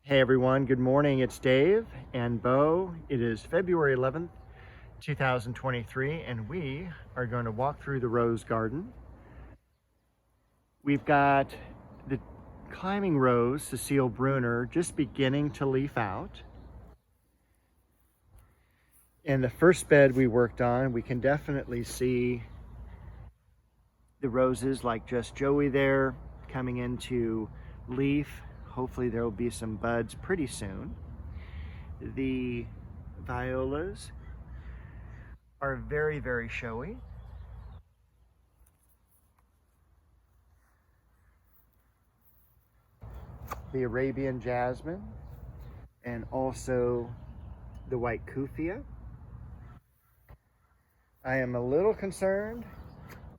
Hey everyone, good morning. It's Dave and Bo. It is February 11th, 2023, and we are going to walk through the rose garden. We've got the climbing rose, Cecile Bruner, just beginning to leaf out. In the first bed we worked on, we can definitely see the roses like Just Joey there coming into leaf. Hopefully there will be some buds pretty soon. The violas are very, very showy. The Arabian jasmine and also the white kufia. I am a little concerned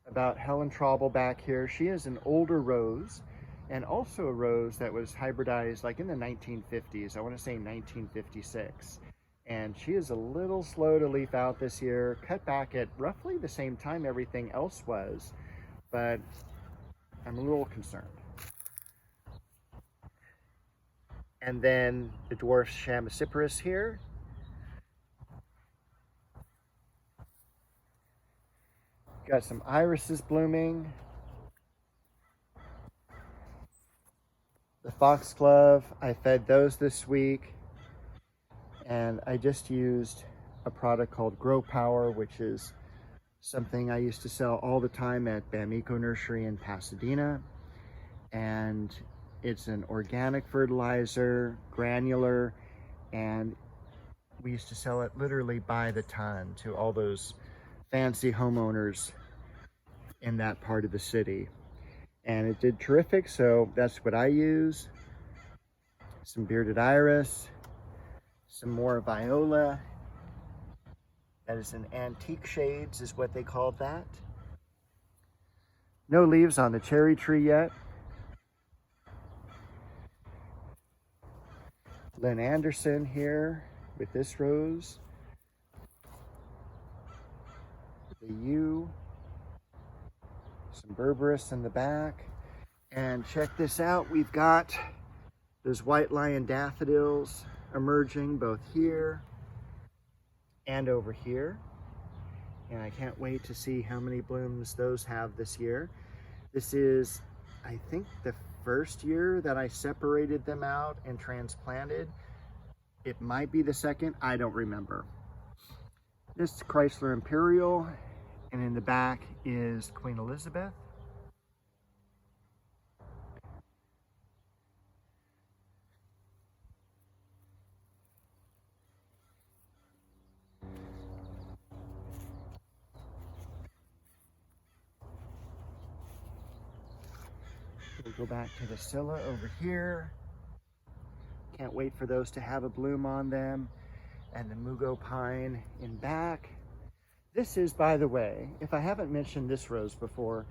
about Helen Trauble back here. She is an older rose and also a rose that was hybridized like in the 1950s. I want to say 1956. And she is a little slow to leaf out this year, cut back at roughly the same time everything else was, but I'm a little concerned. And then the dwarf Chamaecyparis here. Got some irises blooming. The foxglove, I fed those this week. And I just used a product called Grow Power, which is something I used to sell all the time at Bamico Nursery in Pasadena. And it's an organic fertilizer, granular, and we used to sell it literally by the ton to all those fancy homeowners in that part of the city. And it did terrific, so that's what I use. Some bearded iris, some more viola. That is an antique shades is what they called that. No leaves on the cherry tree yet. Lynn Anderson here with this rose. The yew. Some berberis in the back. And check this out, we've got those white lion daffodils emerging both here and over here. And I can't wait to see how many blooms those have this year. This is, I think, the first year that I separated them out and transplanted. It might be the second, I don't remember. This is Chrysler Imperial, and in the back is Queen Elizabeth. We'll go back to the Scilla over here. Can't wait for those to have a bloom on them. And the Mugo Pine in back. This is, by the way, if I haven't mentioned this rose before,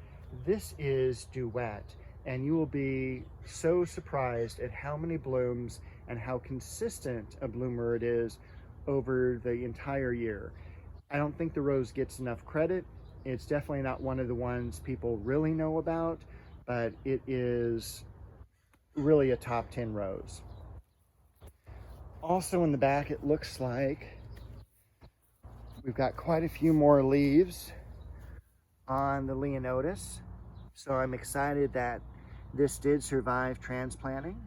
this is Duet. And you will be so surprised at how many blooms and how consistent a bloomer it is over the entire year. I don't think the rose gets enough credit. It's definitely not one of the ones people really know about, but it is really a top 10 rose. Also in the back, it looks like we've got quite a few more leaves on the Leonotis. So I'm excited that this did survive transplanting.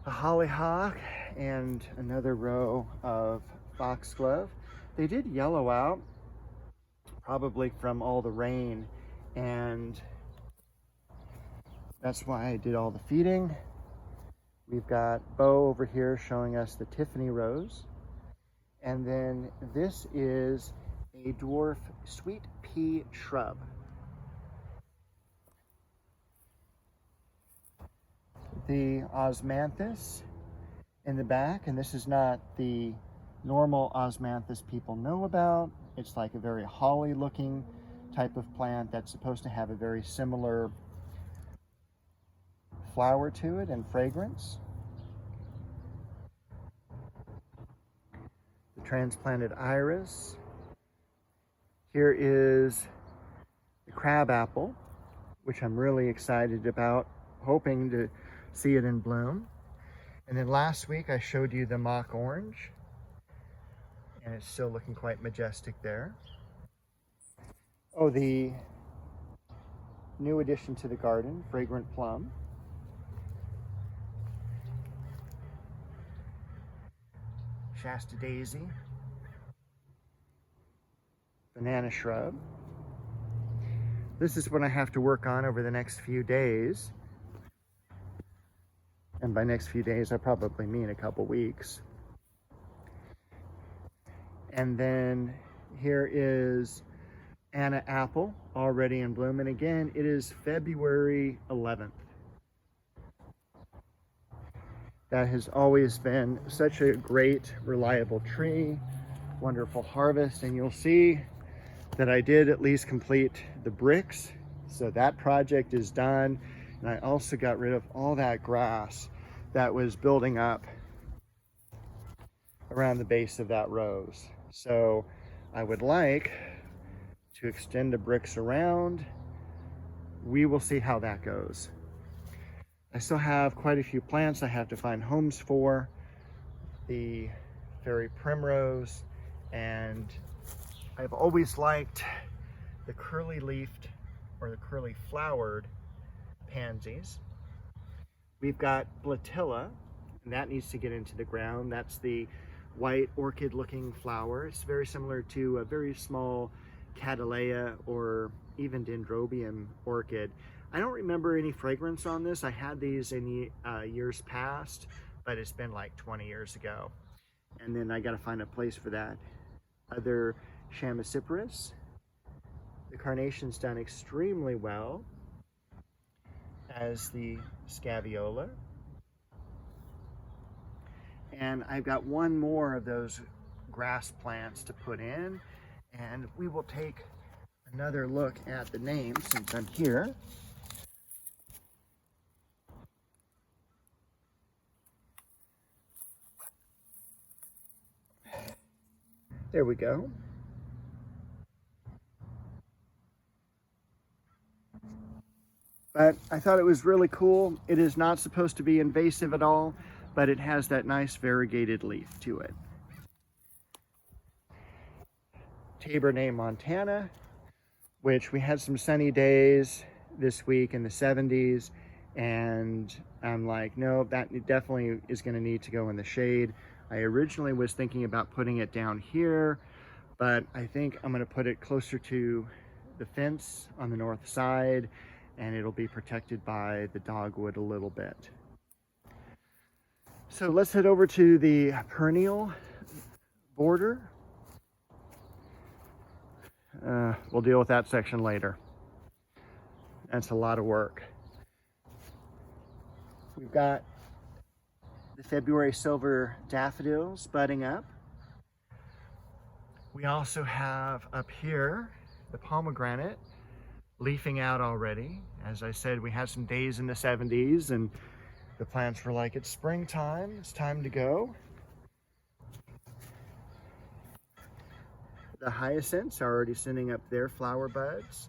A hollyhock and another row of foxglove. They did yellow out, probably from all the rain, and that's why I did all the feeding. We've got Bo over here showing us the Tiffany rose. And then this is a dwarf sweet pea shrub. The osmanthus in the back, and this is not the normal osmanthus people know about. It's like a very holly looking type of plant that's supposed to have a very similar flower to it and fragrance. The transplanted iris. Here is the crabapple, which I'm really excited about, hoping to see it in bloom. And then last week I showed you the mock orange, and it's still looking quite majestic there. Oh, the new addition to the garden, fragrant plum. Shasta daisy. Banana shrub. This is what I have to work on over the next few days. And by next few days, I probably mean a couple weeks. And then here is Anna apple, already in bloom. And again, it is February 11th. That has always been such a great, reliable tree, wonderful harvest. And you'll see that I did at least complete the bricks. So that project is done. And I also got rid of all that grass that was building up around the base of that rose. So I would like to extend the bricks around. We will see how that goes. I still have quite a few plants I have to find homes for. The fairy primrose, and I've always liked the curly leafed or the curly flowered pansies. We've got Blatilla, and that needs to get into the ground. That's the white orchid looking flower. It's very similar to a very small Cattleya or even Dendrobium orchid. I don't remember any fragrance on this. I had these in years past, but it's been like 20 years ago. And then I got to find a place for that. Other Chamaecyparis. The carnation's done extremely well, as the Scaviola. And I've got one more of those grass plants to put in, and we will take another look at the name since I'm here. There we go. But I thought it was really cool. It is not supposed to be invasive at all, but it has that nice variegated leaf to it. Tabernae montana, which we had some sunny days this week in the 70s, and I'm like, no, that definitely is going to need to go in the shade. I originally was thinking about putting it down here, but I think I'm going to put it closer to the fence on the north side, and it'll be protected by the dogwood a little bit. So let's head over to the perennial border. We'll deal with that section later. That's a lot of work. We've got the February silver daffodils budding up. We also have up here the pomegranate leafing out already. As I said, we had some days in the 70s and the plants were like, it's springtime, it's time to go. The hyacinths are already sending up their flower buds.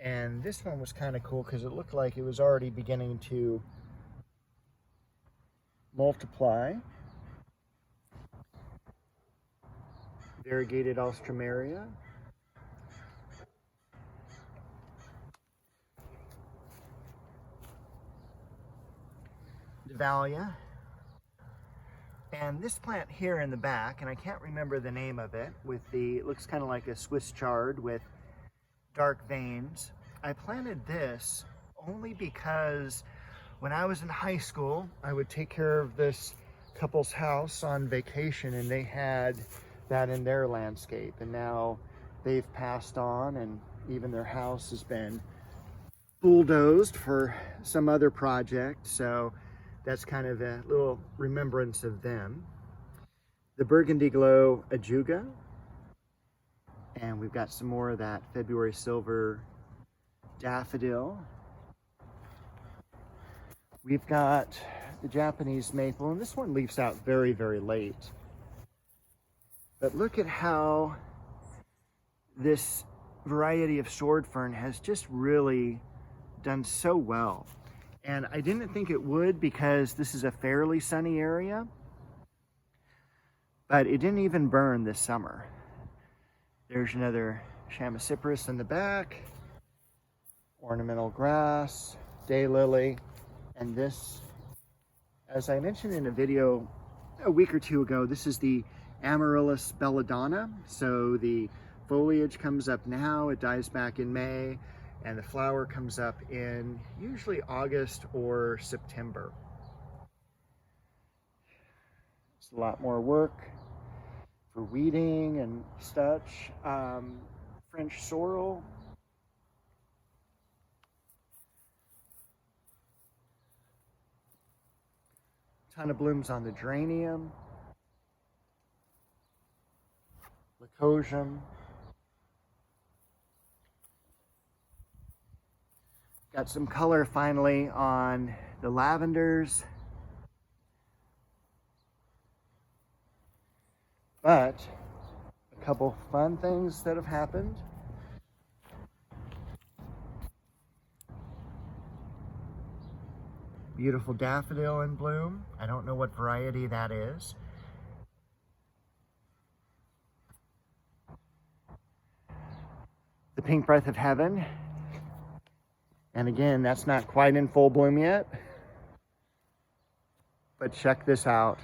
And this one was kind of cool because it looked like it was already beginning to multiply. Variegated Alstroemeria. Dahlia. And this plant here in the back, and I can't remember the name of it, with the, it looks kind of like a Swiss chard with dark veins. I planted this only because when I was in high school, I would take care of this couple's house on vacation, and they had that in their landscape. And now they've passed on, and even their house has been bulldozed for some other project. So that's kind of a little remembrance of them. The Burgundy Glow Ajuga. And we've got some more of that February silver daffodil. We've got the Japanese maple, and this one leaves out very, very late. But look at how this variety of sword fern has just really done so well. And I didn't think it would because this is a fairly sunny area, but it didn't even burn this summer. There's another Chamaecyparis in the back, ornamental grass, daylily, and this, as I mentioned in a video a week or two ago, this is the Amaryllis belladonna. So the foliage comes up now, it dies back in May, and the flower comes up in usually August or September. It's a lot more work for weeding and such. French sorrel. Ton of blooms on the geranium. Lycosium. Got some color finally on the lavenders. But a couple fun things that have happened. Beautiful daffodil in bloom. I don't know what variety that is. The pink breath of heaven. And again, that's not quite in full bloom yet. But check this out.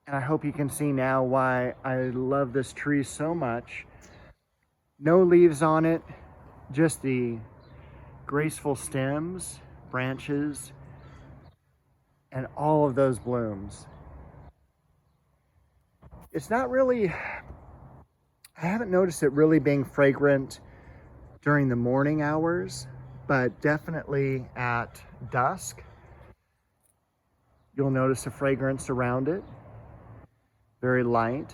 And I hope you can see now why I love this tree so much. No leaves on it, just the graceful stems, branches, and all of those blooms. It's not really, I haven't noticed it really being fragrant during the morning hours, but definitely at dusk, you'll notice a fragrance around it, very light.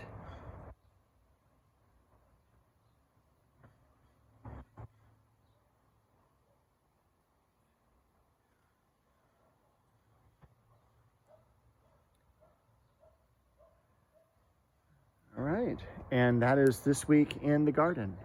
All right, and that is this week in the garden.